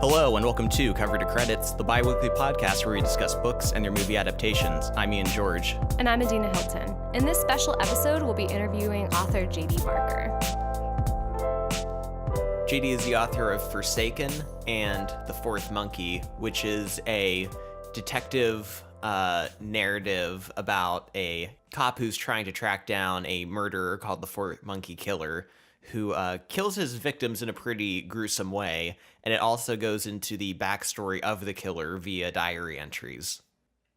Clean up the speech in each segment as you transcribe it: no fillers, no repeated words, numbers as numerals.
Hello and welcome to Cover to Credits, the bi-weekly podcast where we discuss books and their movie adaptations. I'm Ian George. And I'm Adina Hilton. In this special episode, we'll be interviewing author J.D. Barker. J.D. is the author of Forsaken and The Fourth Monkey, which is a detective narrative about a cop who's trying to track down a murderer called the Fourth Monkey Killer, who kills his victims in a pretty gruesome way, and it also goes into the backstory of the killer via diary entries.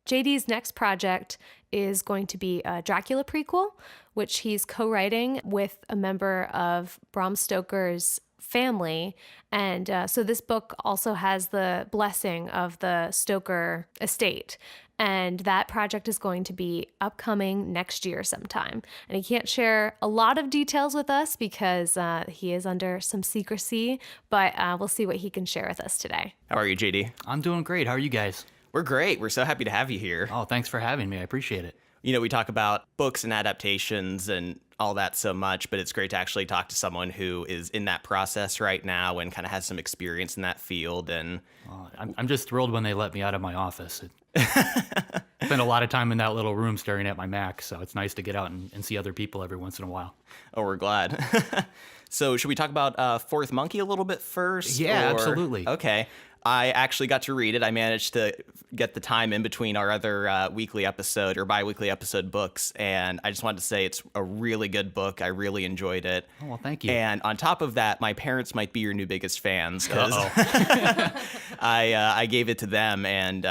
JD's next project is going to be a Dracula Prequel, which he's co-writing with a member of Bram Stoker's family. And so this book also has the blessing of the Stoker estate. And that project is going to be upcoming next year sometime. And he can't share a lot of details with us because he is under some secrecy, but we'll see what he can share with us today. How are you, JD? I'm doing great. How are you guys? We're great. We're so happy to have you here. Oh, thanks for having me. I appreciate it. You know, we talk about books and adaptations and all that so much, but it's great to actually talk to someone who is in that process right now and kind of has some experience in that field. And I'm just thrilled when they let me out of my office. Spend a lot of time in that little room staring at my Mac, so it's nice to get out and see other people every once in a while. Oh, we're glad. So should we talk about Fourth Monkey a little bit first? Yeah, absolutely. Okay. I actually got to read it. I managed to get the time in between our other weekly episode or bi-weekly episode books, and I just wanted to say it's a really good book. I really enjoyed it. Oh, well, thank you. And on top of that, my parents might be your new biggest fans because I gave it to them, and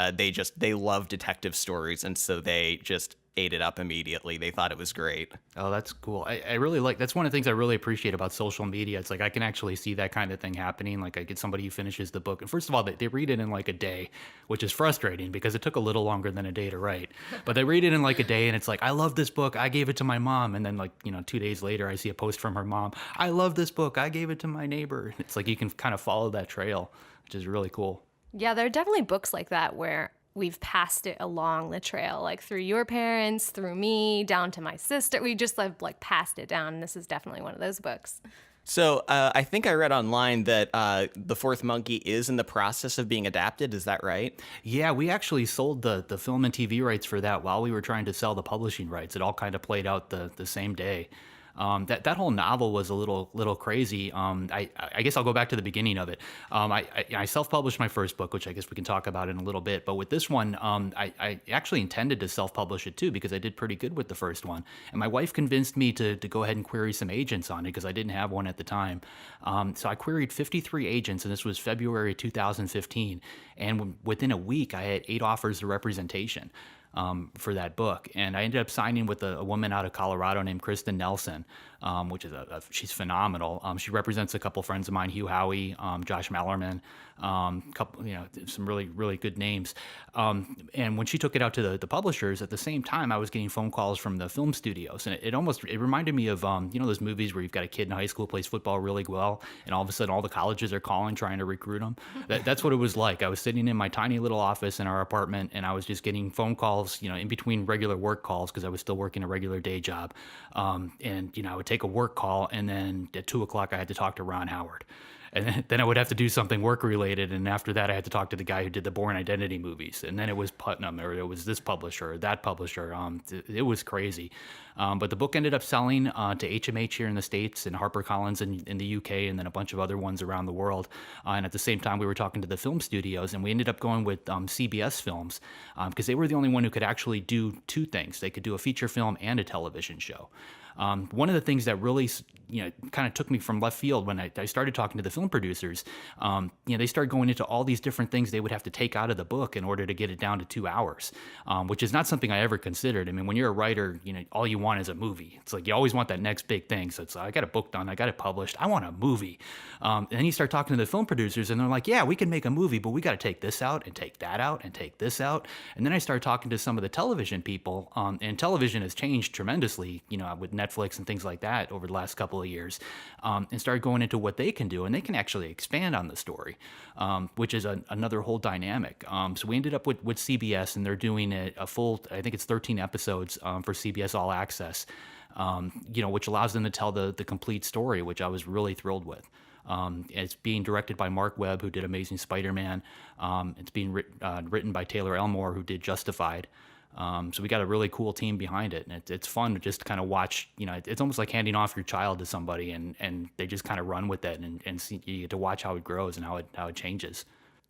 they love detective stories, and so they just ate it up immediately. They thought it was great. Oh, that's cool. I really that's one of the things I really appreciate about social media. It's like I can actually see that kind of thing happening. Like I get somebody who finishes the book, and first of all, they read it in like a day, which is frustrating because it took a little longer than a day to write. But they read it in like a day, and it's like, I love this book. I gave it to my mom. And then 2 days later, I see a post from her mom. I love this book. I gave it to my neighbor. It's like you can kind of follow that trail, which is really cool. Yeah, there are definitely books like that where we've passed it along the trail, like through your parents, through me, down to my sister. We just like passed it down. And this is definitely one of those books. So I think I read online that The Fourth Monkey is in the process of being adapted. Is that right? Yeah, we actually sold the film and TV rights for that while we were trying to sell the publishing rights. It all kind of played out the same day. That whole novel was a little crazy. I guess I'll go back to the beginning of it. I self-published my first book, which I guess we can talk about in a little bit. But with this one, I actually intended to self-publish it too because I did pretty good with the first one. And my wife convinced me to go ahead and query some agents on it because I didn't have one at the time. So I queried 53 agents, and this was February 2015. And within a week, I had 8 offers of representation for that book. And I ended up signing with a woman out of Colorado named Kristen Nelson, which is she's phenomenal. She represents a couple friends of mine, Hugh Howey, Josh Mallerman, couple, some really, really good names. And when she took it out to the publishers, at the same time, I was getting phone calls from the film studios. And it reminded me of, those movies where you've got a kid in high school who plays football really well, and all of a sudden all the colleges are calling, trying to recruit them. That's what it was like. I was sitting in my tiny little office in our apartment, and I was just getting phone calls, in between regular work calls, because I was still working a regular day job. And I would take a work call, and then at 2:00 I had to talk to Ron Howard. And then I would have to do something work-related, and after that I had to talk to the guy who did the Bourne Identity movies. And then it was Putnam, or it was this publisher, or that publisher. It was crazy. But the book ended up selling to HMH here in the States, and HarperCollins in the UK, and then a bunch of other ones around the world. And at the same time, we were talking to the film studios, and we ended up going with CBS Films because they were the only one who could actually do 2 things. They could do a feature film and a television show. One of the things that really, kind of took me from left field when I started talking to the film producers, they started going into all these different things they would have to take out of the book in order to get it down to 2 hours, which is not something I ever considered. I mean, when you're a writer, all you want is a movie. It's like you always want that next big thing. So it's I got a book done, I got it published, I want a movie. And then you start talking to the film producers, and they're like, yeah, we can make a movie, but we got to take this out and take that out and take this out. And then I started talking to some of the television people, and television has changed tremendously, with Netflix and things like that over the last couple of years, and started going into what they can do, and they can actually expand on the story, which is another whole dynamic. So we ended up with CBS, and they're doing a full, I think it's 13 episodes for CBS All Access. which allows them to tell the complete story, which I was really thrilled with. It's being directed by Mark Webb, who did Amazing Spider-Man. It's being written by Taylor Elmore, who did Justified. So we got a really cool team behind it, and it's fun to just kind of watch. It's almost like handing off your child to somebody, and they just kind of run with it, and see, you get to watch how it grows and how it changes.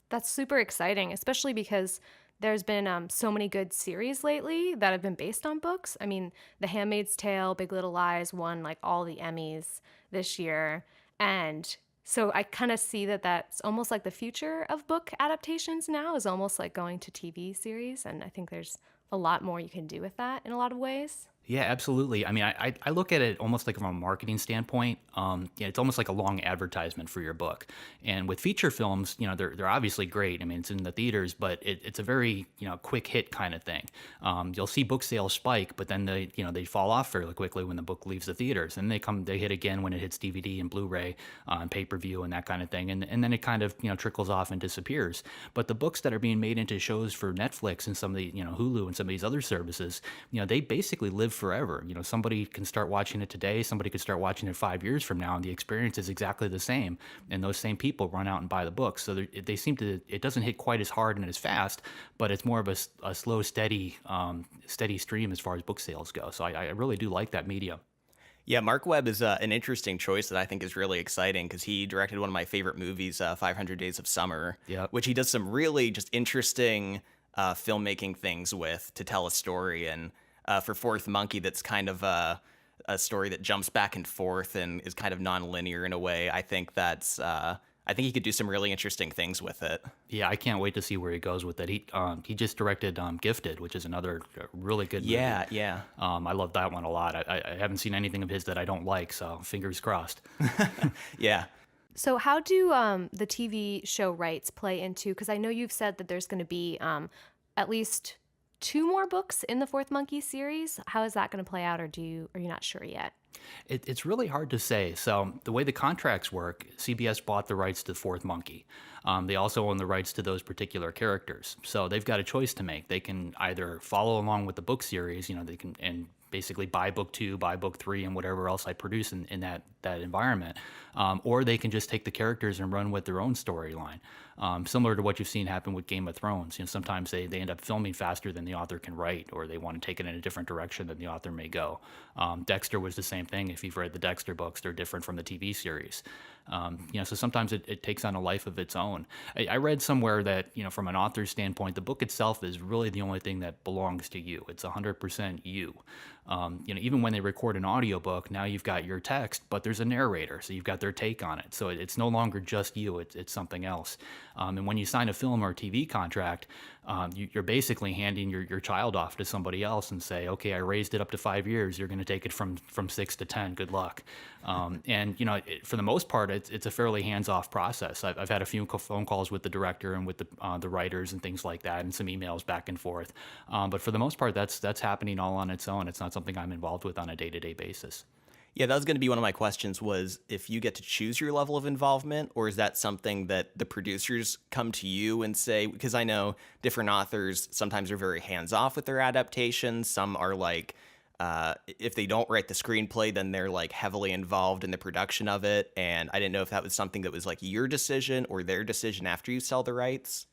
That's super exciting, especially because there's been so many good series lately that have been based on books. I mean, The Handmaid's Tale, Big Little Lies won like all the Emmys this year. And so I kind of see that that's almost like the future of book adaptations now is almost like going to TV series. And I think there's a lot more you can do with that in a lot of ways. Yeah, absolutely. I mean, I look at it almost like from a marketing standpoint. It's almost like a long advertisement for your book. And with feature films, they're obviously great. I mean, it's in the theaters, but it's a very quick hit kind of thing. You'll see book sales spike, but then they fall off fairly quickly when the book leaves the theaters, and they hit again when it hits DVD and Blu-ray and pay-per-view and that kind of thing, and then it kind of trickles off and disappears. But the books that are being made into shows for Netflix and some of the Hulu and some of these other services, they basically live forever. Somebody can start watching it today, somebody could start watching it 5 years from now, and the experience is exactly the same. And those same people run out and buy the books. So they seem to, it doesn't hit quite as hard and as fast, but it's more of a slow, steady stream as far as book sales go. So I really do like that medium. Yeah, Mark Webb is an interesting choice that I think is really exciting because he directed one of my favorite movies, 500 Days of Summer, Yep. which he does some really just interesting filmmaking things with to tell a story. And for Fourth Monkey, that's kind of a story that jumps back and forth and is kind of non-linear in a way. I think I think he could do some really interesting things with it. Yeah, I can't wait to see where he goes with it. He just directed Gifted, which is another really good movie. Yeah. I love that one a lot. I haven't seen anything of his that I don't like, so fingers crossed. Yeah. So how do the TV show rights play into, because I know you've said that there's going to be at least 2 more books in the Fourth Monkey series. How is that going to play out, or are you not sure yet? It's really hard to say. So the way the contracts work, CBS bought the rights to Fourth Monkey. They also own the rights to those particular characters. So they've got a choice to make. They can either follow along with the book series, they can, and basically buy book 2, buy book 3, and whatever else I produce in that environment. Or they can just take the characters and run with their own storyline. Similar to what you've seen happen with Game of Thrones. Sometimes they end up filming faster than the author can write, or they want to take it in a different direction than the author may go. Dexter was the same thing. If you've read the Dexter books, they're different from the TV series. So sometimes it takes on a life of its own. I read somewhere that, from an author's standpoint, the book itself is really the only thing that belongs to you. It's 100% you. Even when they record an audiobook, now you've got your text, but there's a narrator, so you've got their take on it. So it's no longer just you, it's something else. And when you sign a film or a TV contract, you're basically handing your child off to somebody else and say, okay, I raised it up to 5 years. You're going to take it from 6 to 10. Good luck. And for the most part, it's a fairly hands-off process. I've had a few phone calls with the director and with the writers and things like that, and some emails back and forth. But for the most part, that's happening all on its own. It's not something I'm involved with on a day-to-day basis. Yeah, that was going to be one of my questions, was if you get to choose your level of involvement, or is that something that the producers come to you and say? Because I know different authors sometimes are very hands-off with their adaptations. Some are like, if they don't write the screenplay, then they're like heavily involved in the production of it. And I didn't know if that was something that was like your decision or their decision after you sell the rights.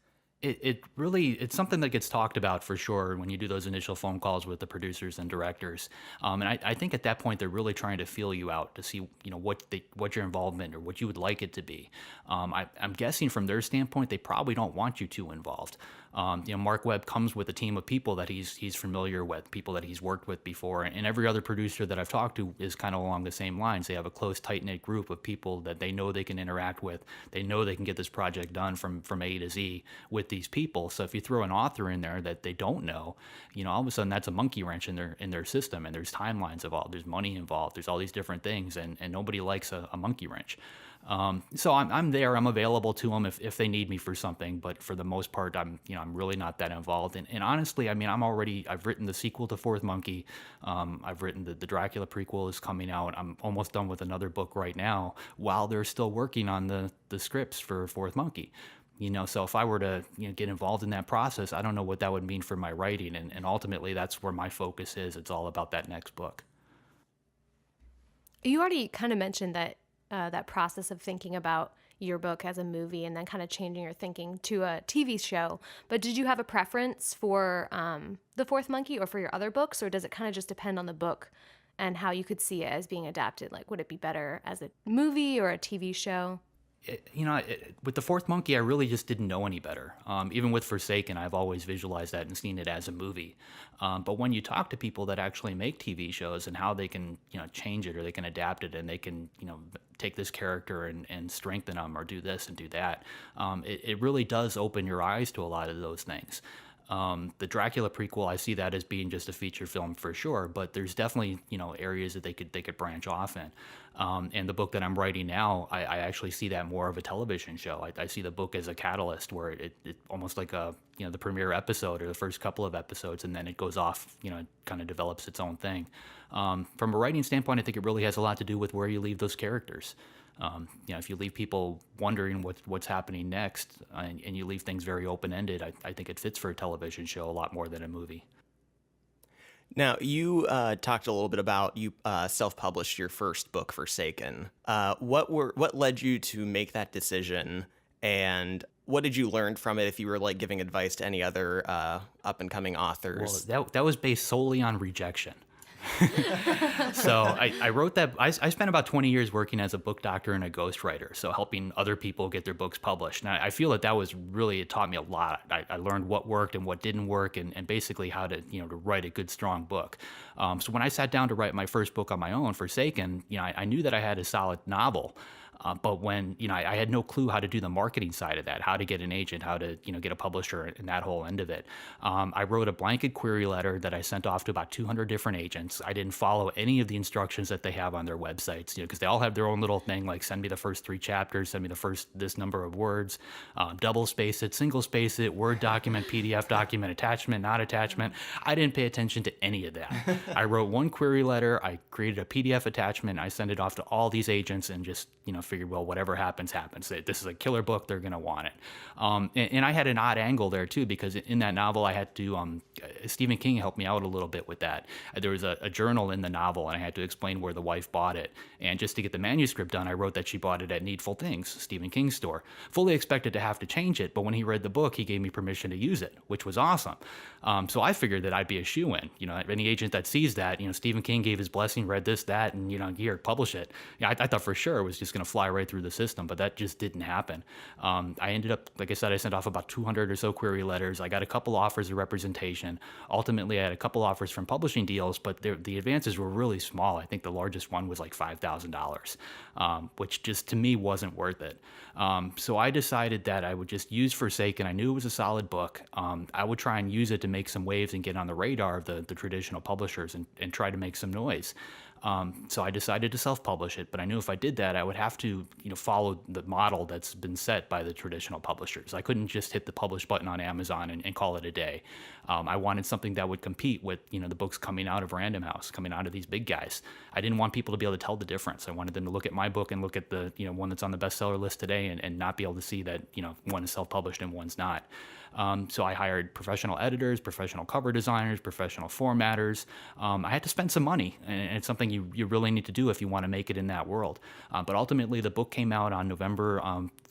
It's something that gets talked about for sure when you do those initial phone calls with the producers and directors. And I think at that point, they're really trying to feel you out to see, what your involvement or what you would like it to be. I'm guessing from their standpoint, they probably don't want you too involved. Mark Webb comes with a team of people that he's familiar with, people that he's worked with before, and every other producer that I've talked to is kind of along the same lines. They have a close, tight-knit group of people that they know they can interact with. They know they can get this project done from A to Z with these people. So if you throw an author in there that they don't know, all of a sudden that's a monkey wrench in their system, and there's timelines involved, there's money involved, there's all these different things, and nobody likes a monkey wrench. So I'm there. I'm available to them if they need me for something. But for the most part, I'm really not that involved. And honestly, I've written the sequel to Fourth Monkey. I've written the Dracula prequel is coming out. I'm almost done with another book right now while they're still working on the scripts for Fourth Monkey. So if I were to get involved in that process, I don't know what that would mean for my writing. And ultimately, that's where my focus is. It's all about that next book. You already kind of mentioned that that process of thinking about your book as a movie and then kind of changing your thinking to a TV show. But did you have a preference for The Fourth Monkey or for your other books, or does it kind of just depend on the book and how you could see it as being adapted? Like, would it be better as a movie or a TV show? With The Fourth Monkey, I really just didn't know any better. Even with Forsaken, I've always visualized that and seen it as a movie. But when you talk to people that actually make TV shows and how they can, change it or they can adapt it and they can, take this character and strengthen them or do this and do that, it really does open your eyes to a lot of those things. The Dracula prequel, I see that as being just a feature film for sure, but there's definitely areas that they could branch off in. And the book that I'm writing now, I actually see that more of a television show. I see the book as a catalyst where it almost like the premiere episode or the first couple of episodes, and then it goes off, kind of develops its own thing. From a writing standpoint, I think it really has a lot to do with where you leave those characters. If you leave people wondering what's happening next and you leave things very open-ended, I think it fits for a television show a lot more than a movie. Now, you talked a little bit about you self-published your first book, Forsaken. What led you to make that decision, and what did you learn from it if you were like giving advice to any other up-and-coming authors? Well, that was based solely on rejection. So I wrote that. I spent about 20 years working as a book doctor and a ghostwriter, so helping other people get their books published. And I feel that was really, it taught me a lot. I learned what worked and what didn't work, and basically how to to write a good, strong book. So when I sat down to write my first book on my own, Forsaken, I knew that I had a solid novel. But when, I had no clue how to do the marketing side of that, how to get an agent, how to, get a publisher and that whole end of it. I wrote a blanket query letter that I sent off to about 200 different agents. I didn't follow any of the instructions that they have on their websites, because they all have their own little thing, like send me the first 3 chapters, send me the first this number of words, double space it, single space it, Word document, PDF document, attachment, not attachment. I didn't pay attention to any of that. I wrote one query letter, I created a PDF attachment, I sent it off to all these agents and just, figured, well, whatever happens, happens. This is a killer book. They're going to want it. And I had an odd angle there, too, because in that novel, I had to, Stephen King helped me out a little bit with that. There was a journal in the novel, and I had to explain where the wife bought it. And just to get the manuscript done, I wrote that she bought it at Needful Things, Stephen King's store. Fully expected to have to change it, but when he read the book, he gave me permission to use it, which was awesome. So I figured that I'd be a shoo-in. Any agent that sees that, Stephen King gave his blessing, read this, that, and, here, publish it. I thought for sure it was just going to fly right through the system, but that just didn't happen. I ended up, like I said, I sent off about 200 or so query letters. I got a couple offers of representation. Ultimately, I had a couple offers from publishing deals, but the advances were really small. I think the largest one was like $5,000, which just to me wasn't worth it. So I decided that I would just use Forsaken. I knew it was a solid book. I would try and use it to make some waves and get on the radar of the traditional publishers and try to make some noise. So I decided to self-publish it, but I knew if I did that, I would have to, follow the model that's been set by the traditional publishers. I couldn't just hit the publish button on Amazon and call it a day. I wanted something that would compete with, the books coming out of Random House, coming out of these big guys. I didn't want people to be able to tell the difference. I wanted them to look at my book and look at the, one that's on the bestseller list today and not be able to see that, one is self-published and one's not. So I hired professional editors, professional cover designers, professional formatters. I had to spend some money, and it's something you really need to do if you want to make it in that world. But ultimately, the book came out on November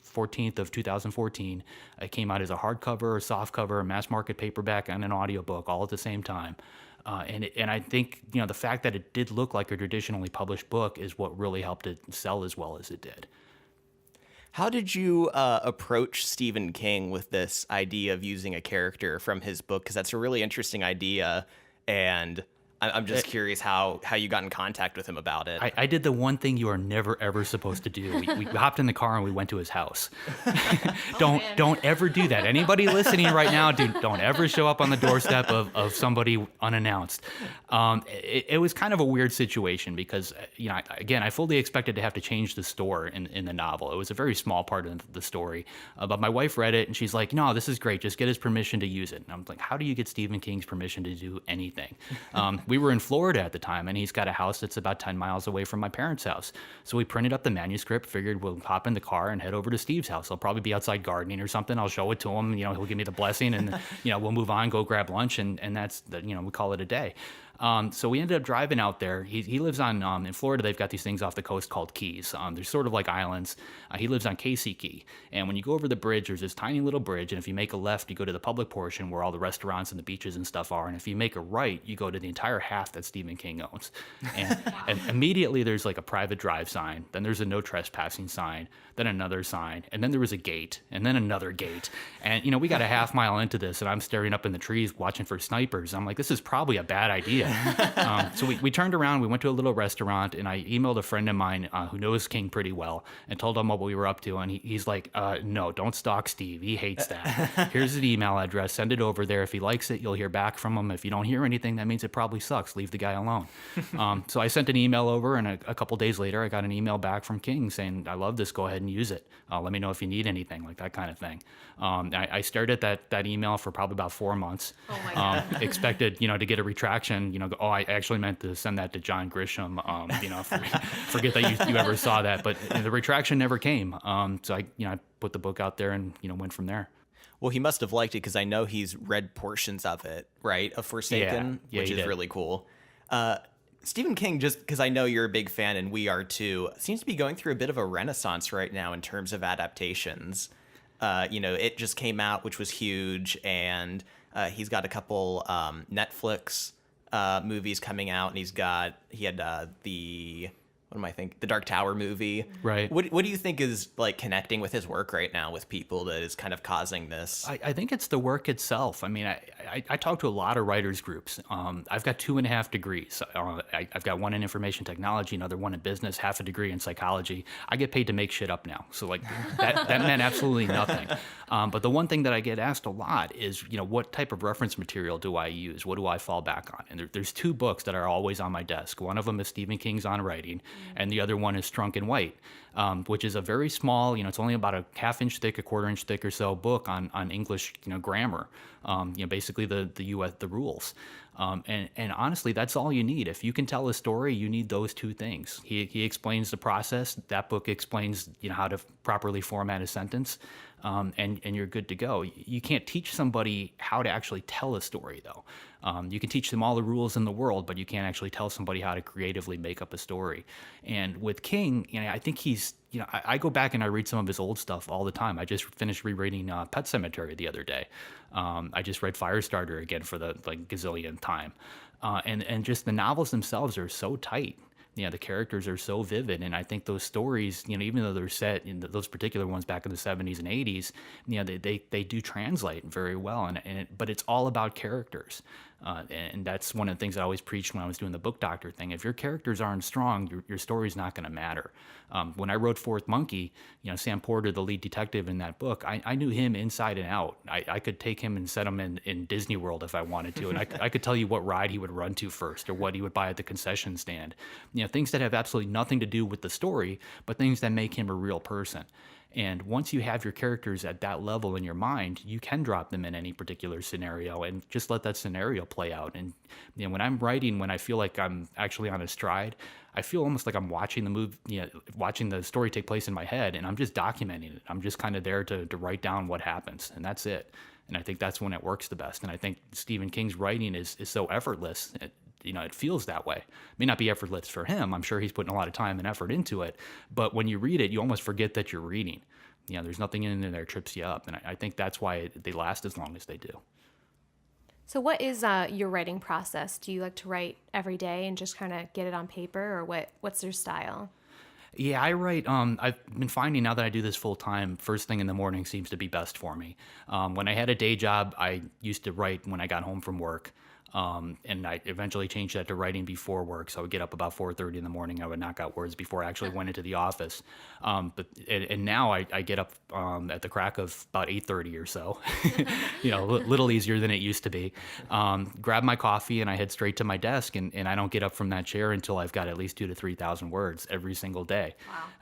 14th of 2014. It came out as a hardcover, a softcover, a mass market paperback, and an audiobook all at the same time. And I think, the fact that it did look like a traditionally published book is what really helped it sell as well as it did. How did you approach Stephen King with this idea of using a character from his book? Because that's a really interesting idea, and I'm just curious how you got in contact with him about it. I did the one thing you are never, ever supposed to do. We hopped in the car and we went to his house. Don't ever do that. Anybody listening right now, don't ever show up on the doorstep of somebody unannounced. It was kind of a weird situation because, again, I fully expected to have to change the store in the novel. It was a very small part of the story. But my wife read it and she's like, no, this is great. Just get his permission to use it. And I'm like, how do you get Stephen King's permission to do anything? We were in Florida at the time, and he's got a house that's about 10 miles away from my parents' house. So we printed up the manuscript, figured we'll hop in the car and head over to Steve's house. He'll probably be outside gardening or something. I'll show it to him. He'll give me the blessing, and we'll move on, go grab lunch, and that's we call it a day. So we ended up driving out there. He lives on, in Florida, they've got these things off the coast called keys. They're sort of like islands. He lives on Casey Key. And when you go over the bridge, there's this tiny little bridge. And if you make a left, you go to the public portion where all the restaurants and the beaches and stuff are. And if you make a right, you go to the entire half that Stephen King owns. And, and immediately there's like a private drive sign. Then there's a no trespassing sign. Then another sign. And then there was a gate. And then another gate. And, we got a half mile into this, and I'm staring up in the trees watching for snipers. I'm like, this is probably a bad idea. So we turned around, we went to a little restaurant, and I emailed a friend of mine who knows King pretty well and told him what we were up to. And he's like, no, don't stalk Steve. He hates that. Here's his email address. Send it over there. If he likes it, you'll hear back from him. If you don't hear anything, that means it probably sucks. Leave the guy alone. So I sent an email over, and a couple days later, I got an email back from King saying, I love this. Go ahead and use it. Let me know if you need anything, like that kind of thing. I stared at that email for probably about 4 months. Oh my God. Expected, to get a retraction, I actually meant to send that to John Grisham, forget that you ever saw that, but the retraction never came. So I put the book out there and, went from there. Well, he must have liked it because I know he's read portions of it, right? Of Forsaken, Yeah, which he is did. really cool. Stephen King, just because I know you're a big fan and we are too, seems to be going through a bit of a renaissance right now in terms of adaptations. It just came out, which was huge, and he's got a couple Netflix movies coming out, and he had the Dark Tower movie. Right. What do you think is like connecting with his work right now with people that is kind of causing this? I think it's the work itself. I mean, I talk to a lot of writers groups. I've got 2.5 degrees. I've got one in information technology, another one in business, half a degree in psychology. I get paid to make shit up now. So like that meant absolutely nothing. But the one thing that I get asked a lot is, what type of reference material do I use? What do I fall back on? And there's 2 books that are always on my desk. One of them is Stephen King's On Writing, and the other one is Strunk and White, which is a very small, it's only about a ½ inch thick, a 1/4 inch thick or so book on English, grammar, basically the rules. And honestly, that's all you need. If you can tell a story, you need those 2 things. He explains the process. That book explains, how to properly format a sentence, and you're good to go. You can't teach somebody how to actually tell a story, though. You can teach them all the rules in the world, but you can't actually tell somebody how to creatively make up a story. And with King, I think he's, I go back and I read some of his old stuff all the time. I just finished rereading Pet Sematary the other day. I just read Firestarter again for the gazillionth time. And just the novels themselves are so tight. The characters are so vivid, and I think those stories, even though they're set in those particular ones back in the 70s and 80s, they do translate very well, but it's all about characters, and that's one of the things I always preached when I was doing the book doctor thing. If your characters aren't strong, your story's not going to matter. When I wrote Fourth Monkey, Sam Porter, the lead detective in that book, I knew him inside and out. I could take him and set him in Disney World if I wanted to, and I could tell you what ride he would run to first or what he would buy at the concession stand. Things that have absolutely nothing to do with the story, but things that make him a real person. And once you have your characters at that level in your mind, you can drop them in any particular scenario and just let that scenario play out. And when I'm writing, when I feel like I'm actually on a stride, I feel almost like I'm watching the movie, watching the story take place in my head, and I'm just documenting it. I'm just kind of there to write down what happens, and that's it. And I think that's when it works the best. And I think Stephen King's writing is so effortless. It feels that way. It may not be effortless for him. I'm sure he's putting a lot of time and effort into it. But when you read it, you almost forget that you're reading. There's nothing in there that trips you up. And I think that's why they last as long as they do. So what is your writing process? Do you like to write every day and just kind of get it on paper, or what's your style? Yeah, I write. I've been finding now that I do this full time, first thing in the morning seems to be best for me. When I had a day job, I used to write when I got home from work. And I eventually changed that to writing before work. So I would get up about 4:30 in the morning. I would knock out words before I actually went into the office. But now I get up at the crack of about 8:30 or so. A little easier than it used to be. Grab my coffee and I head straight to my desk, and I don't get up from that chair until I've got at least 2,000 to 3,000 words every single day.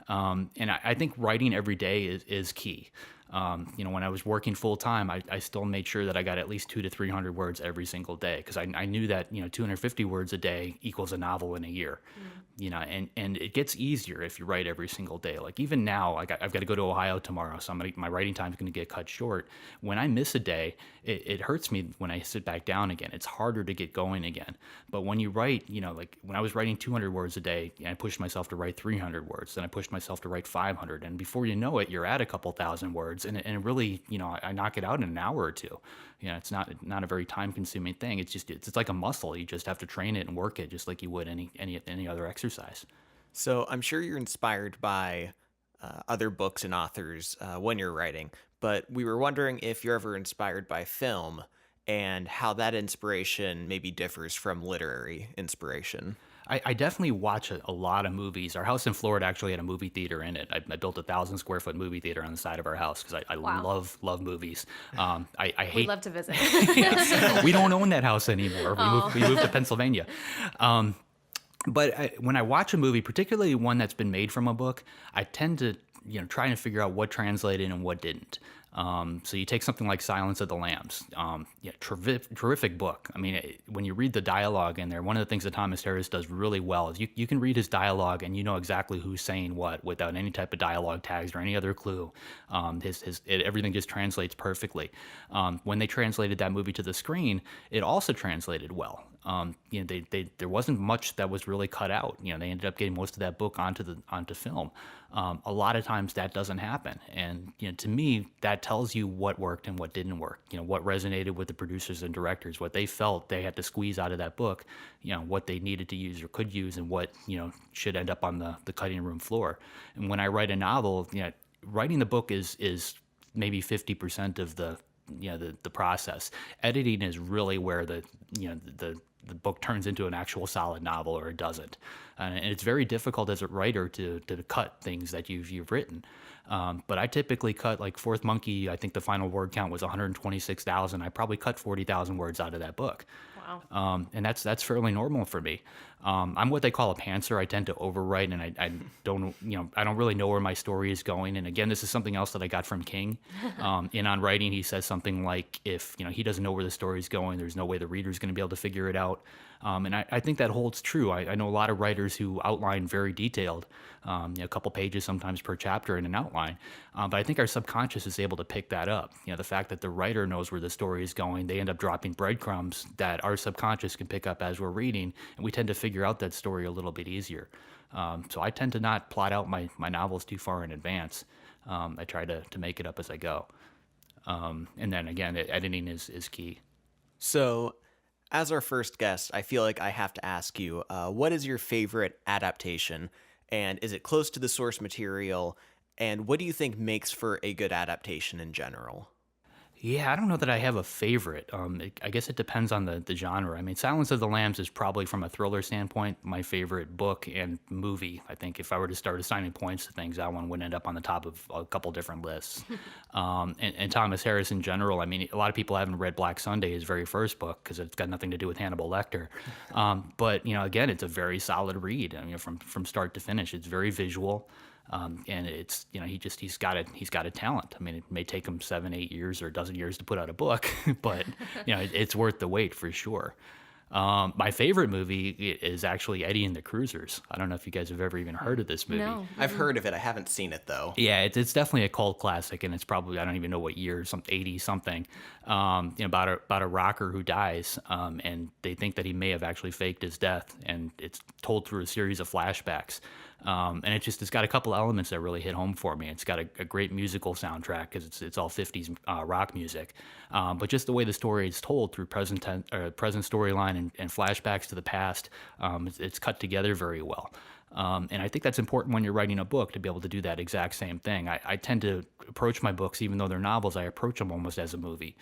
Wow. And I think writing every day is key. When I was working full time, I still made sure that I got at least 200 to 300 words every single day, because I knew that 250 words a day equals a novel in a year. And it gets easier if you write every single day. Like even now, I've got to go to Ohio tomorrow, so my writing time is going to get cut short. When I miss a day, it hurts me when I sit back down again. It's harder to get going again. But when you write, like when I was writing 200 words a day, I pushed myself to write 300 words. Then I pushed myself to write 500. And before you know it, you're at a couple thousand words. And really, I knock it out in an hour or two. It's not a very time consuming thing. It's like a muscle. You just have to train it and work it just like you would any other exercise. So I'm sure you're inspired by other books and authors when you're writing, but we were wondering if you're ever inspired by film and how that inspiration maybe differs from literary inspiration. I definitely watch a lot of movies. Our house in Florida actually had a movie theater in it. I built a 1,000-square-foot movie theater on the side of our house because I Wow. love movies. I hate. We'd love to visit. We don't own that house anymore. We moved to Pennsylvania. But when I watch a movie, particularly one that's been made from a book, I tend to try to figure out what translated and what didn't. So you take something like Silence of the Lambs, terrific book. I mean, when you read the dialogue in there, one of the things that Thomas Harris does really well is you can read his dialogue and you know exactly who's saying what without any type of dialogue tags or any other clue. Everything just translates perfectly. When they translated that movie to the screen, it also translated well. There wasn't much that was really cut out. They ended up getting most of that book onto film. A lot of times that doesn't happen, and to me that tells you what worked and what didn't work. What resonated with the producers and directors, what they felt they had to squeeze out of that book, what they needed to use or could use, and what should end up on the cutting room floor. And when I write a novel, writing the book is maybe 50% of the process. Editing is really where the book turns into an actual solid novel, or it doesn't. And it's very difficult as a writer to cut things that you've written. But I typically cut, like Fourth Monkey, I think the final word count was 126,000. I probably cut 40,000 words out of that book. Wow. And that's fairly normal for me. I'm what they call a pantser. I tend to overwrite, and I don't really know where my story is going. And again, this is something else that I got from King. In On Writing, he says something like, if he doesn't know where the story is going, there's no way the reader's going to be able to figure it out. And I think that holds true. I know a lot of writers who outline very detailed, a couple pages sometimes per chapter in an outline. But I think our subconscious is able to pick that up. The fact that the writer knows where the story is going, they end up dropping breadcrumbs that our subconscious can pick up as we're reading, and we tend to figure out that story a little bit easier. So I tend to not plot out my novels too far in advance. I try to make it up as I go. And then again, editing is key. So, as our first guest, I feel like I have to ask you, what is your favorite adaptation? And is it close to the source material? And what do you think makes for a good adaptation in general? Yeah, I don't know that I have a favorite. I guess it depends on the genre. I mean, Silence of the Lambs is probably, from a thriller standpoint, my favorite book and movie. I think if I were to start assigning points to things, that one would end up on the top of a couple different lists. And Thomas Harris in general, I mean, a lot of people haven't read Black Sunday, his very first book, because it's got nothing to do with Hannibal Lecter. But, again, it's a very solid read. I mean, from start to finish, it's very visual. And it's, he's got a talent. I mean, it may take him 7-8 years or a dozen years to put out a book, but it's worth the wait for sure. My favorite movie is actually Eddie and the Cruisers. I don't know if you guys have ever even heard of this movie. No. I've heard of it. I haven't seen it, though. Yeah, it's definitely a cult classic, and it's probably, I don't even know what year, some 80 something, about a rocker who dies, and they think that he may have actually faked his death, and it's told through a series of flashbacks. And it's got a couple elements that really hit home for me. It's got a great musical soundtrack because it's all 50s rock music, but just the way the story is told through present storyline and flashbacks to the past, it's cut together very well. And I think that's important when you're writing a book, to be able to do that exact same thing. I tend to approach my books, even though they're novels, I approach them almost as a movie.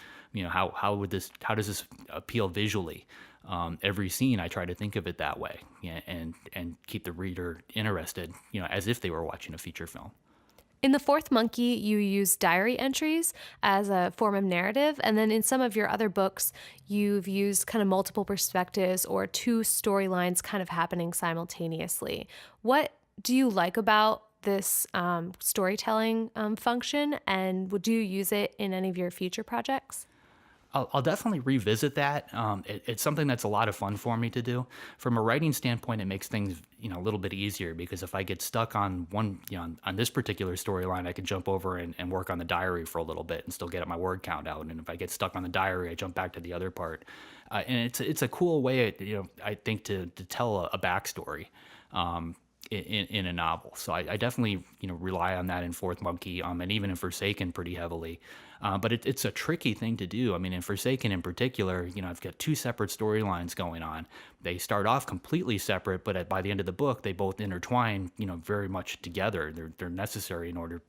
How does this appeal visually? Every scene, I try to think of it that way, and keep the reader interested, as if they were watching a feature film. In The Fourth Monkey, you use diary entries as a form of narrative. And then in some of your other books, you've used kind of multiple perspectives or two storylines kind of happening simultaneously. What do you like about this storytelling function, and would you use it in any of your future projects? I'll definitely revisit that. It's something that's a lot of fun for me to do. From a writing standpoint, it makes things a little bit easier because if I get stuck on one, on this particular storyline, I can jump over and work on the diary for a little bit and still get my word count out. And if I get stuck on the diary, I jump back to the other part. And it's a cool way, I think to tell a backstory. In a novel. So I definitely, rely on that in Fourth Monkey, and even in Forsaken pretty heavily. But it's a tricky thing to do. I mean, in Forsaken in particular, I've got two separate storylines going on. They start off completely separate, but by the end of the book, they both intertwine, very much together. They're necessary in order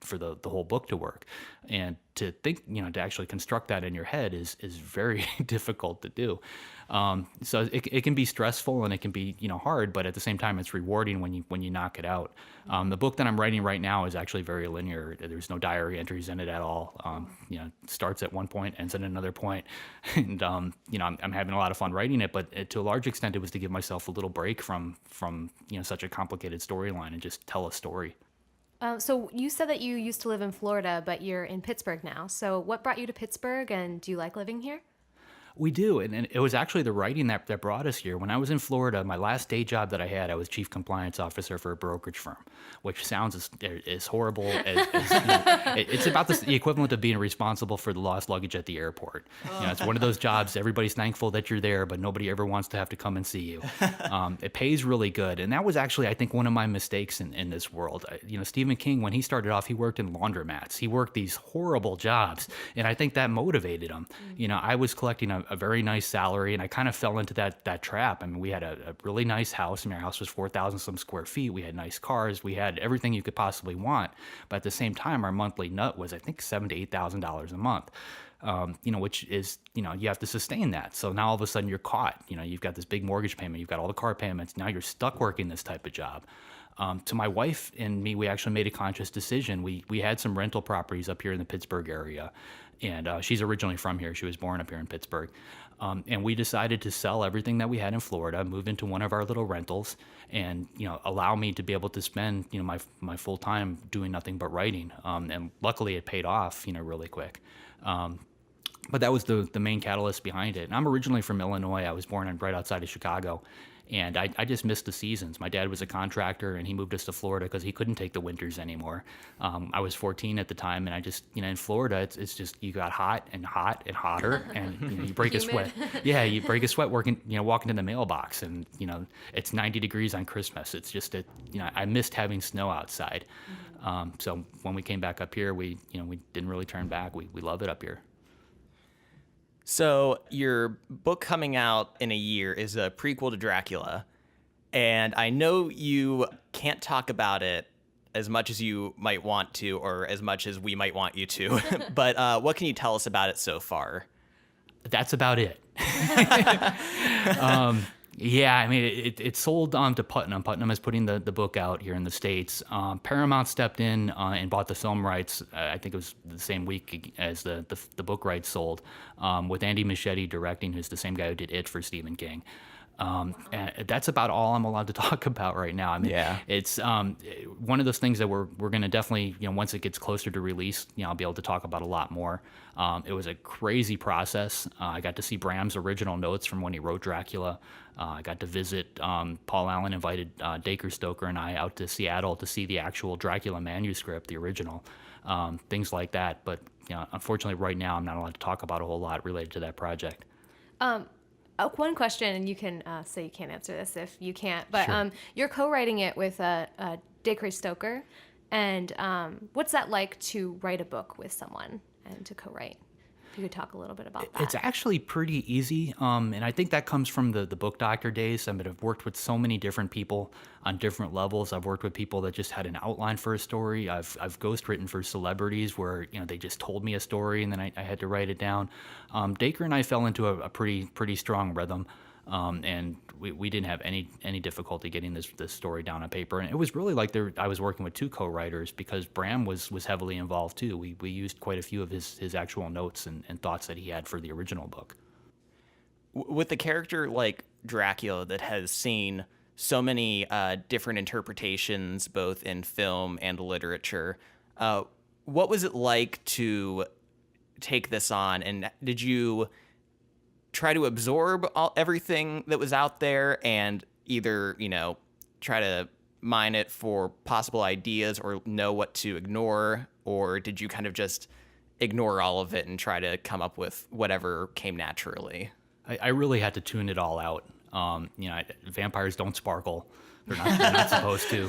for the whole book to work. And to think, to actually construct that in your head is very difficult to do. So it can be stressful and it can be, hard, but at the same time, it's rewarding when you knock it out. The book that I'm writing right now is actually very linear. There's no diary entries in it at all. It starts at one point, ends at another point. And, I'm having a lot of fun writing it, but to a large extent, it was to give myself a little break from such a complicated storyline and just tell a story. So you said that you used to live in Florida, but you're in Pittsburgh now. So what brought you to Pittsburgh, and do you like living here? We do, and it was actually the writing that brought us here. When I was in Florida, my last day job that I had, I was chief compliance officer for a brokerage firm, which sounds as horrible as it's about the equivalent of being responsible for the lost luggage at the airport. It's one of those jobs, everybody's thankful that you're there, but nobody ever wants to have to come and see you. It pays really good, and that was actually, I think, one of my mistakes in this world. Stephen King, when he started off, he worked in laundromats. He worked these horrible jobs, and I think that motivated him. I was collecting a very nice salary, and I kind of fell into that trap. I mean, we had a really nice house. I mean, our house was 4,000 some square feet. We had nice cars. We had everything you could possibly want. But at the same time, our monthly nut was, I think, $7,000 to $8,000 a month. Which is, you have to sustain that. So now all of a sudden you're caught. You've got this big mortgage payment. You've got all the car payments. Now you're stuck working this type of job. To my wife and me, we actually made a conscious decision. We had some rental properties up here in the Pittsburgh area, and she's originally from here. She was born up here in Pittsburgh. And we decided to sell everything that we had in Florida, move into one of our little rentals, and allow me to be able to spend my full time doing nothing but writing. And luckily, it paid off really quick. But that was the main catalyst behind it. And I'm originally from Illinois. I was born right outside of Chicago. And I just missed the seasons. My dad was a contractor, and he moved us to Florida because he couldn't take the winters anymore. I was 14 at the time, and I just, in Florida, it's just, you got hot and hotter, and you break a sweat. Yeah, you break a sweat walking to the mailbox, and it's 90 degrees on Christmas. It's just I missed having snow outside. So when we came back up here, we didn't really turn back. We love it up here. So your book coming out in a year is a prequel to Dracula, and I know you can't talk about it as much as you might want to, or as much as we might want you to, but what can you tell us about it so far? That's about it. Yeah, I mean, it sold to Putnam. Putnam is putting the book out here in the States. Paramount stepped in and bought the film rights. I think it was the same week as the book rights sold, with Andy Muschietti directing, who's the same guy who did It for Stephen King. And that's about all I'm allowed to talk about right now. I mean, it's one of those things that we're going to definitely, once it gets closer to release, I'll be able to talk about a lot more. It was a crazy process. I got to see Bram's original notes from when he wrote Dracula. I got to visit, Paul Allen invited Dacre Stoker and I out to Seattle to see the actual Dracula manuscript, the original, things like that. But unfortunately, right now, I'm not allowed to talk about a whole lot related to that project. One question, and you can say you can't answer this if you can't, but Sure. You're co-writing it with Dacre Stoker, and what's that like to write a book with someone and to co-write? If you could talk a little bit about that. It's actually pretty easy, and I think that comes from the book doctor days. I mean, I've worked with so many different people on different levels. I've worked with people that just had an outline for a story. I've ghostwritten for celebrities where they just told me a story and then I had to write it down. Dacre and I fell into a pretty strong rhythm. And we didn't have any difficulty getting this story down on paper. And it was really like I was working with two co-writers because Bram was heavily involved too. We used quite a few of his actual notes and thoughts that he had for the original book. With a character like Dracula that has seen so many different interpretations, both in film and literature. What was it like to take this on, and did you try to absorb everything that was out there and either, try to mine it for possible ideas or know what to ignore, or did you kind of just ignore all of it and try to come up with whatever came naturally? I really had to tune it all out. Vampires don't sparkle. They're not supposed to.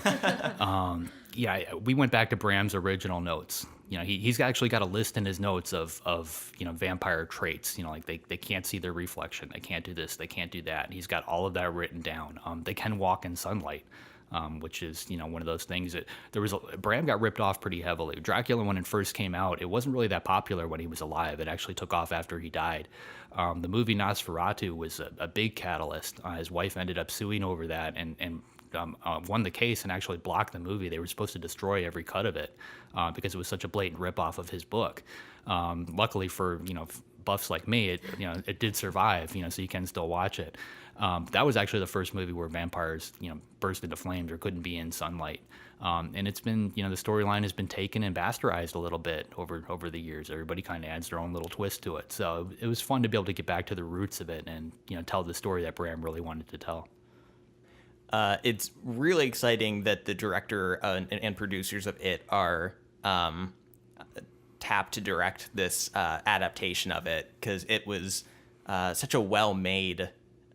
We went back to Bram's original notes. He's actually got a list in his notes of vampire traits. Like they can't see their reflection. They can't do this. They can't do that. And he's got all of that written down. They can walk in sunlight. Which is, one of those things that Bram got ripped off pretty heavily. Dracula, when it first came out, it wasn't really that popular when he was alive. It actually took off after he died. The movie Nosferatu was a big catalyst. His wife ended up suing over that and won the case and actually blocked the movie. They were supposed to destroy every cut of it because it was such a blatant ripoff of his book. Luckily for, buffs like me, it did survive, so you can still watch it. That was actually the first movie where vampires, burst into flames or couldn't be in sunlight. And it's been, the storyline has been taken and bastardized a little bit over the years. Everybody kind of adds their own little twist to it. So it was fun to be able to get back to the roots of it and, tell the story that Bram really wanted to tell. It's really exciting that the director and producers of it are tapped to direct this adaptation of it, because it was such a well-made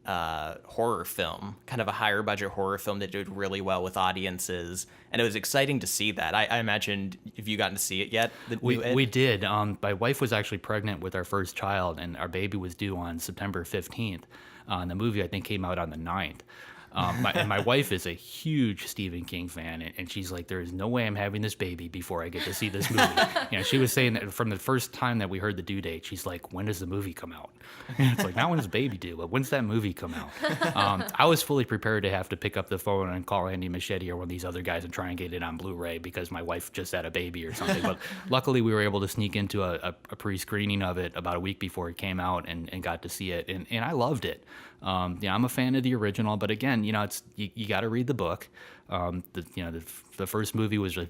horror film, kind of a higher budget horror film that did really well with audiences, and it was exciting to see that. I imagined, have you gotten to see it yet? We did. My wife was actually pregnant with our first child, and our baby was due on September 15th. And the movie, I think, came out on the 9th. And my wife is a huge Stephen King fan, and she's like, there is no way I'm having this baby before I get to see this movie. She was saying that from the first time that we heard the due date, she's like, when does the movie come out? And it's like, not when does the baby due, but when's that movie come out? I was fully prepared to have to pick up the phone and call Andy Machete or one of these other guys and try and get it on Blu-ray because my wife just had a baby or something. But luckily we were able to sneak into a pre-screening of it about a week before it came out and got to see it. And I loved it. I'm a fan of the original, but again, it's you got to read the book. The first movie was a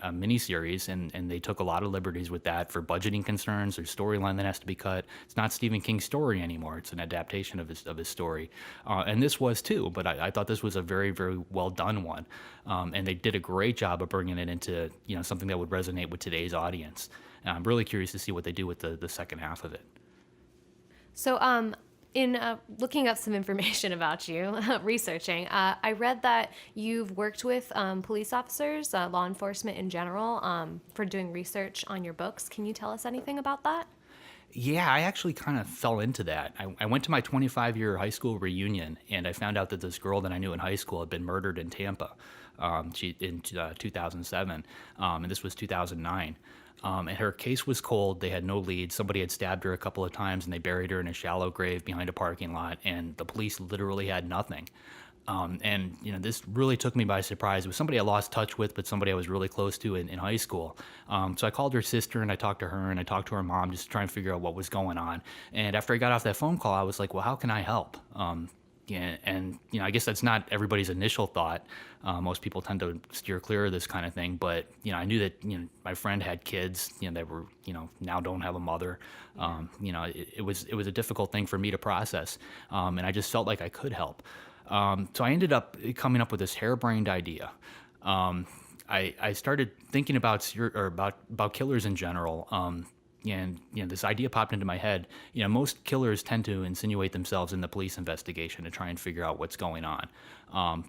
miniseries, and they took a lot of liberties with that for budgeting concerns. There's storyline that has to be cut. It's not Stephen King's story anymore. It's an adaptation of his story, and this was too. But I thought this was a very, very well done one, and they did a great job of bringing it into something that would resonate with today's audience. And I'm really curious to see what they do with the second half of it. So, in looking up some information about you, researching, I read that you've worked with police officers, law enforcement in general, for doing research on your books. Can you tell us anything about that? Yeah, I actually kind of fell into that. I went to my 25-year high school reunion, and I found out that this girl that I knew in high school had been murdered in Tampa in 2007, and this was 2009. And her case was cold. They had no lead. Somebody had stabbed her a couple of times, and they buried her in a shallow grave behind a parking lot, and the police literally had nothing. This really took me by surprise. It was somebody I lost touch with, but somebody I was really close to in high school. So I called her sister, and I talked to her, and I talked to her mom just to try and figure out what was going on. And after I got off that phone call, I was like, well, how can I help? I guess that's not everybody's initial thought. Most people tend to steer clear of this kind of thing, but I knew that my friend had kids, that were now don't have a mother. It was a difficult thing for me to process, and I just felt like I could help. So I ended up coming up with this harebrained idea. I started thinking about killers in general. And this idea popped into my head. Most killers tend to insinuate themselves in the police investigation to try and figure out what's going on.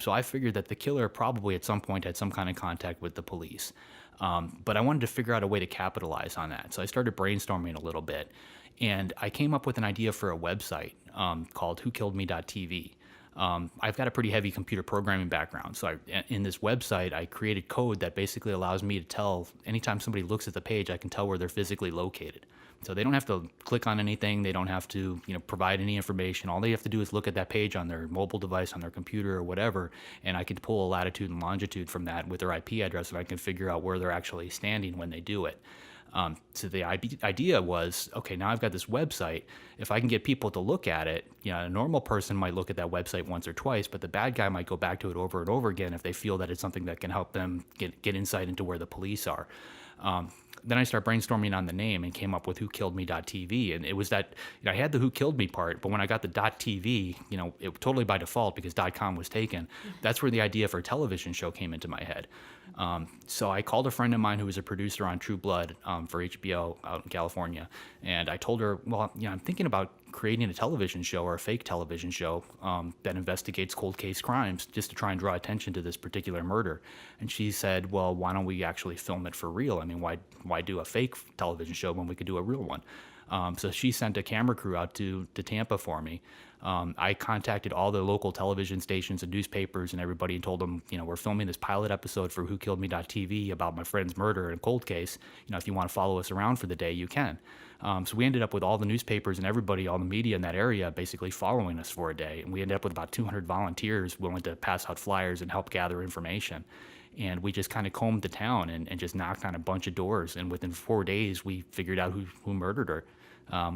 So I figured that the killer probably at some point had some kind of contact with the police. But I wanted to figure out a way to capitalize on that. So I started brainstorming a little bit, and I came up with an idea for a website called WhoKilledMe.tv. I've got a pretty heavy computer programming background, so in this website, I created code that basically allows me to tell, anytime somebody looks at the page, I can tell where they're physically located. So they don't have to click on anything, they don't have to provide any information. All they have to do is look at that page on their mobile device, on their computer or whatever, and I can pull a latitude and longitude from that with their IP address, and I can figure out where they're actually standing when they do it. So the idea was, okay, now I've got this website. If I can get people to look at it, a normal person might look at that website once or twice, but the bad guy might go back to it over and over again if they feel that it's something that can help them get insight into where the police are. Then I started brainstorming on the name and came up with WhoKilledMe.tv. And it was that, I had the Who Killed Me part, but when I got the .tv, it totally by default because .com was taken. That's where the idea for a television show came into my head. So I called a friend of mine who was a producer on True Blood for HBO out in California. And I told her, well, I'm thinking about creating a television show or a fake television show that investigates cold case crimes just to try and draw attention to this particular murder. And she said, well, why don't we actually film it for real? I mean, why do a fake television show when we could do a real one? So she sent a camera crew out to Tampa for me. I contacted all the local television stations and newspapers and everybody and told them, we're filming this pilot episode for WhoKilledMe.tv about my friend's murder in a cold case. If you want to follow us around for the day, you can. So we ended up with all the newspapers and everybody, all the media in that area, basically following us for a day. And we ended up with about 200 volunteers willing to pass out flyers and help gather information. And we just kind of combed the town and just knocked on a bunch of doors. And within 4 days, we figured out who murdered her.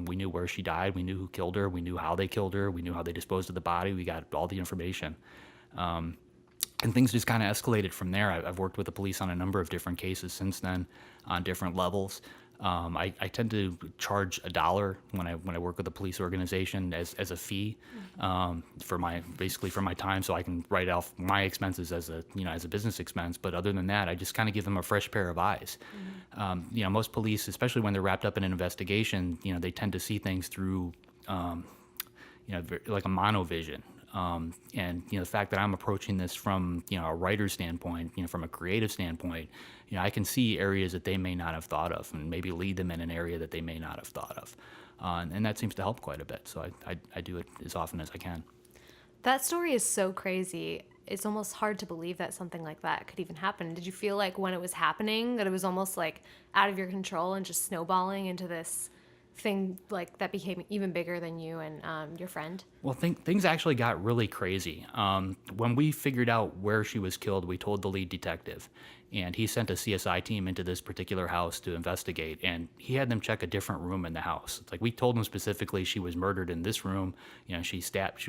We knew where she died. We knew who killed her. We knew how they killed her. We knew how they disposed of the body. We got all the information. And things just kind of escalated from there. I've worked with the police on a number of different cases since then on different levels. I tend to charge $1 when I work with a police organization as a fee for my time, so I can write off my expenses as a business expense. But other than that, I just kind of give them a fresh pair of eyes. Most police, especially when they're wrapped up in an investigation, they tend to see things through like a monovision. And the fact that I'm approaching this from a writer's standpoint, from a creative standpoint, I can see areas that they may not have thought of and maybe lead them in an area that they may not have thought of, and that seems to help quite a bit. So I do it as often as I can. That story is so crazy. It's almost hard to believe that something like that could even happen. Did you feel like when it was happening that it was almost like out of your control and just snowballing into this thing like that became even bigger than you and your friend? Well, things actually got really crazy. When we figured out where she was killed, we told the lead detective, and he sent a CSI team into this particular house to investigate, and he had them check a different room in the house. It's like we told them specifically she was murdered in this room. She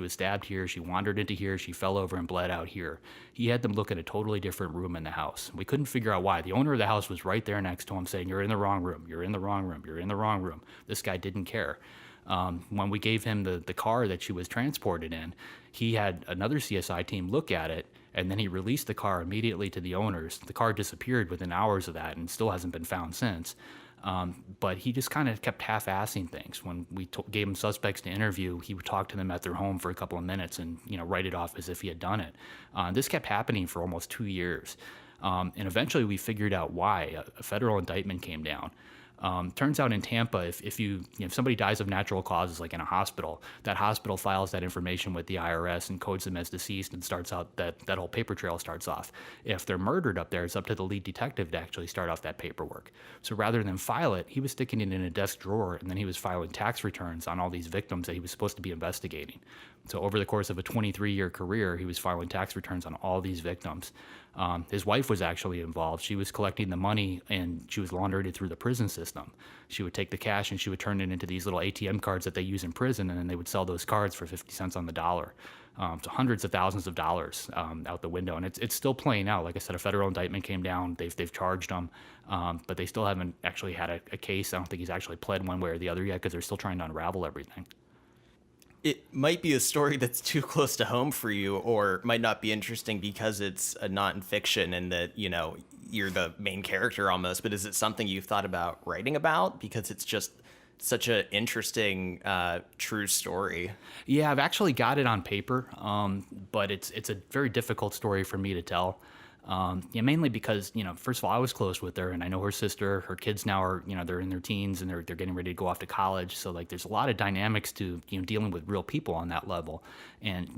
was stabbed here, she wandered into here, she fell over and bled out here. He had them look at a totally different room in the house. We couldn't figure out why. The owner of the house was right there next to him saying, "You're in the wrong room, you're in the wrong room, you're in the wrong room." This guy didn't care. When we gave him the car that she was transported in, he had another CSI team look at it, and then he released the car immediately to the owners. The car disappeared within hours of that and still hasn't been found since. But he just kind of kept half-assing things. When we gave him suspects to interview, he would talk to them at their home for a couple of minutes and write it off as if he had done it. This kept happening for almost 2 years. And eventually we figured out why. A federal indictment came down. Turns out in Tampa, if somebody dies of natural causes, like in a hospital, that hospital files that information with the IRS and codes them as deceased, and starts out that whole paper trail starts off. If they're murdered up there, it's up to the lead detective to actually start off that paperwork. So rather than file it, he was sticking it in a desk drawer, and then he was filing tax returns on all these victims that he was supposed to be investigating. So over the course of a 23-year career, he was filing tax returns on all these victims. His wife was actually involved. She was collecting the money, and she was laundering it through the prison system. She would take the cash and she would turn it into these little ATM cards that they use in prison, and then they would sell those cards for 50 cents on the dollar. So hundreds of thousands of dollars out the window, and it's still playing out. Like I said, a federal indictment came down. They've charged him, but they still haven't actually had a case. I don't think he's actually pled one way or the other yet, because they're still trying to unravel everything. It might be a story that's too close to home for you, or might not be interesting because it's a nonfiction and that, you're the main character almost. But is it something you've thought about writing about? Because it's just such an interesting, true story. Yeah, I've actually got it on paper, but it's a very difficult story for me to tell. Mainly because, first of all, I was close with her, and I know her sister. Her kids now are, they're in their teens, and they're getting ready to go off to college. So there's a lot of dynamics to dealing with real people on that level. And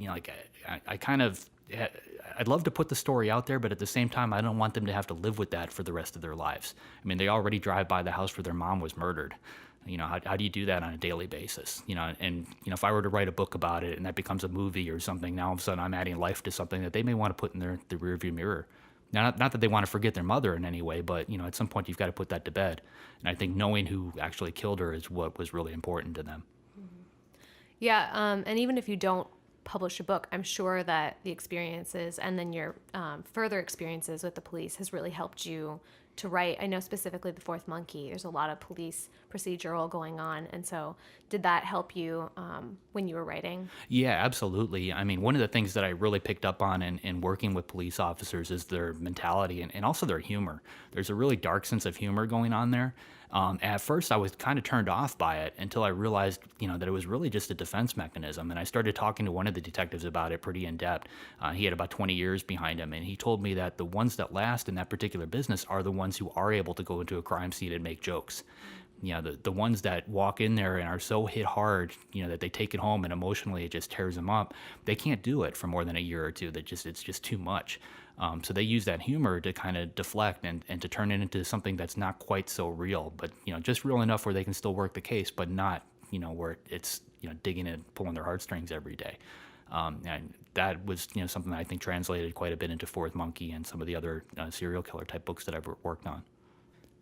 I kind of, I'd love to put the story out there, but at the same time, I don't want them to have to live with that for the rest of their lives. I mean, they already drive by the house where their mom was murdered. How do you do that on a daily basis? And if I were to write a book about it and that becomes a movie or something, now all of a sudden I'm adding life to something that they may want to put in the rearview mirror. Not that they want to forget their mother in any way, but, at some point you've got to put that to bed. And I think knowing who actually killed her is what was really important to them. Yeah, and even if you don't publish a book, I'm sure that the experiences and then your further experiences with the police has really helped you to write. I know specifically the Fourth Monkey, there's a lot of police procedural going on. And so did that help you when you were writing? Yeah, absolutely. I mean, one of the things that I really picked up on in working with police officers is their mentality and also their humor. There's a really dark sense of humor going on there. At first, I was kind of turned off by it until I realized, that it was really just a defense mechanism. And I started talking to one of the detectives about it pretty in depth. He had about 20 years behind him, and he told me that the ones that last in that particular business are the ones who are able to go into a crime scene and make jokes. The ones that walk in there and are so hit hard, that they take it home and emotionally it just tears them up. They can't do it for more than a year or two. It's just too much. So they use that humor to kind of deflect and to turn it into something that's not quite so real, but, just real enough where they can still work the case, but not, where it's, digging and pulling their heartstrings every day. And that was, something that I think translated quite a bit into Fourth Monkey and some of the other serial killer type books that I've worked on.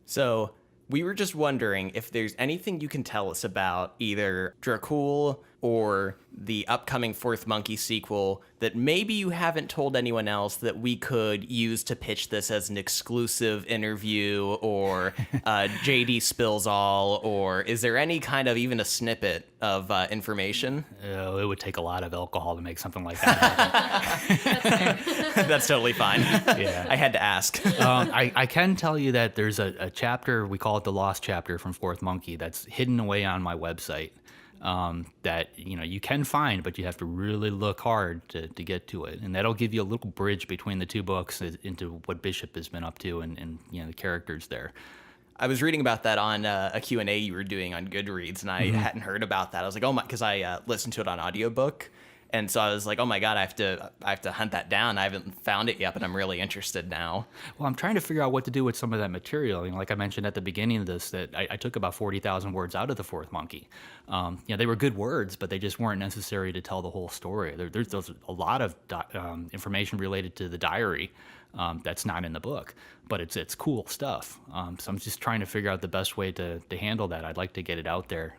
So we were just wondering if there's anything you can tell us about either Dracul or the upcoming Fourth Monkey sequel that maybe you haven't told anyone else that we could use to pitch this as an exclusive interview, or JD spills all, or is there any kind of even a snippet of information? It would take a lot of alcohol to make something like that happen. That's totally fine. Yeah. I had to ask. I can tell you that there's a chapter, we call it the Lost Chapter from Fourth Monkey, that's hidden away on my website. That you can find, but you have to really look hard to get to it, and that'll give you a little bridge between the two books into what Bishop has been up to and the characters there. I was reading about that on a Q&A you were doing on Goodreads, and I hadn't heard about that. I was like, oh my, because I listened to it on audiobook. And so I was like, oh my God, I have to hunt that down. I haven't found it yet, but I'm really interested now. Well, I'm trying to figure out what to do with some of that material. Like I mentioned at the beginning of this, that I took about 40,000 words out of the Fourth Monkey. They were good words, but they just weren't necessary to tell the whole story. There's a lot of information related to the diary that's not in the book, but it's cool stuff. So I'm just trying to figure out the best way to handle that. I'd like to get it out there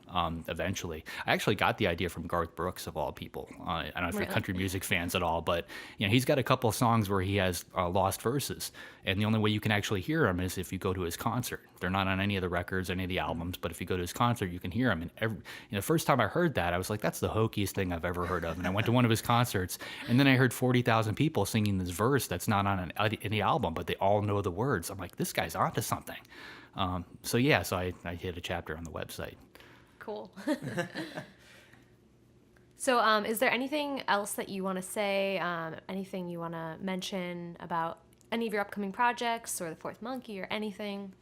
eventually. I actually got the idea from Garth Brooks, of all people. I don't know if you're country music fans at all, but he's got a couple of songs where he has lost verses, and the only way you can actually hear them is if you go to his concert. They're not on any of the records, any of the albums, but if you go to his concert, you can hear them. And the first time I heard that, I was like, that's the hokiest thing I've ever heard of. And I went to one of his concerts, and then I heard 40,000 people singing this verse that's not on any album, but they all know the words. I'm like, this guy's onto something. So I hit a chapter on the website. Cool. So is there anything else that you want to say, anything you want to mention about any of your upcoming projects or the Fourth Monkey or anything?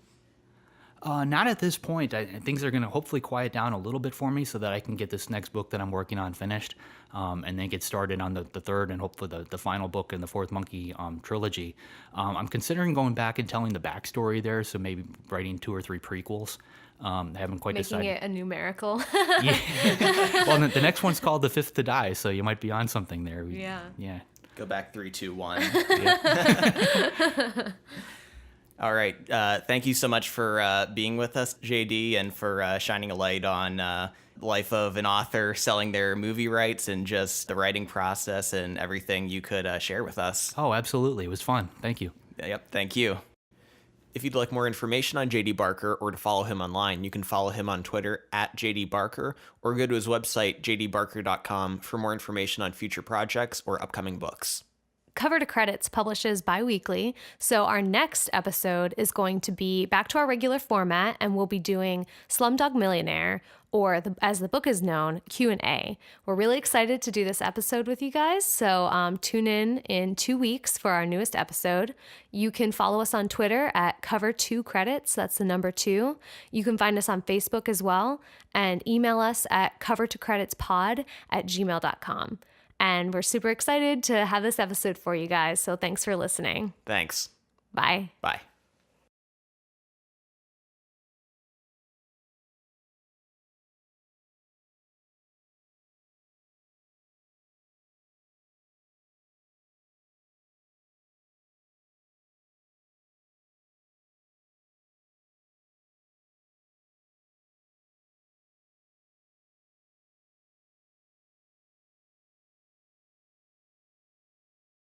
Not at this point. Things are going to hopefully quiet down a little bit for me so that I can get this next book that I'm working on finished, and then get started on the third and hopefully the final book in the Fourth Monkey trilogy. I'm considering going back and telling the backstory there, so maybe writing 2 or 3 prequels. I haven't quite decided. Making it a numerical. Yeah. Well, the next one's called The Fifth to Die, so you might be on something there. Yeah. Go back 3, 2, 1. Yeah. All right. Thank you so much for being with us, JD, and for shining a light on the life of an author selling their movie rights and just the writing process and everything you could share with us. Oh, absolutely. It was fun. Thank you. Yep. Thank you. If you'd like more information on JD Barker or to follow him online, you can follow him on Twitter at JD Barker or go to his website, jdbarker.com, for more information on future projects or upcoming books. Cover to Credits publishes bi-weekly, so our next episode is going to be back to our regular format, and we'll be doing Slumdog Millionaire, or as the book is known, Q&A. We're really excited to do this episode with you guys, so tune in 2 weeks for our newest episode. You can follow us on Twitter at Cover2Credits, that's the number 2. You can find us on Facebook as well, and email us at covertocreditspod@gmail.com. And we're super excited to have this episode for you guys. So thanks for listening. Thanks. Bye. Bye.